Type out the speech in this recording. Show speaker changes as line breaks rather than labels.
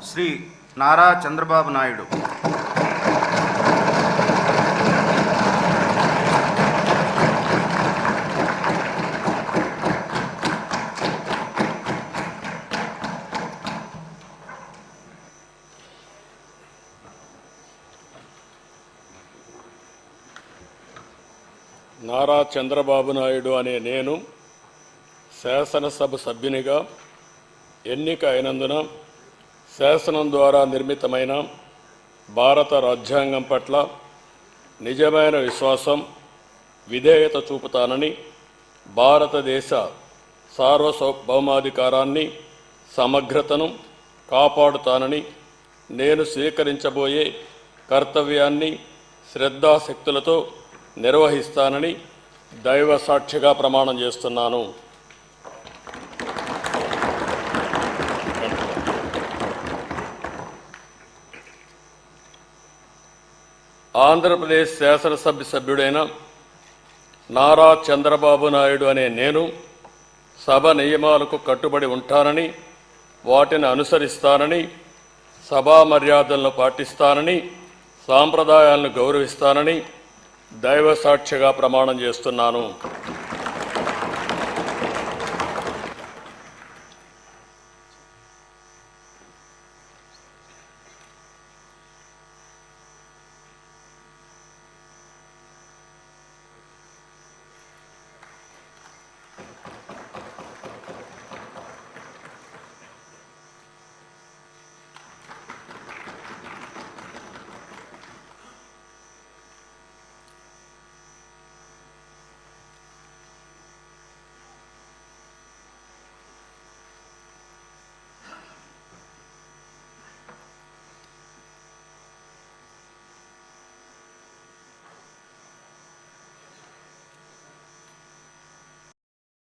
శ్రీ నారా చంద్రబాబు నాయుడు.
నారా చంద్రబాబు నాయుడు అనే నేను శాసనసభ సభ్యునిగా ఎన్నిక అయినందున శాసనం ద్వారా నిర్మితమైన భారత రాజ్యాంగం పట్ల నిజమైన విశ్వాసం, విధేయత చూపుతానని, భారతదేశ సార్వభౌమాధికారాన్ని, సమగ్రతను కాపాడుతానని, నేను స్వీకరించబోయే కర్తవ్యాన్ని శ్రద్ధాశక్తులతో నిర్వహిస్తానని దైవ సాక్షిగా ప్రమాణం చేస్తున్నాను. ఆంధ్రప్రదేశ్ శాసనసభ సభ్యుడైన నారా చంద్రబాబు నాయుడు అనే నేను సభ నియమాలకు కట్టుబడి ఉంటానని, వాటిని అనుసరిస్తానని, సభా మర్యాదలను పాటిస్తానని, సాంప్రదాయాలను గౌరవిస్తానని దైవ సాక్షిగా ప్రమాణం చేస్తున్నాను.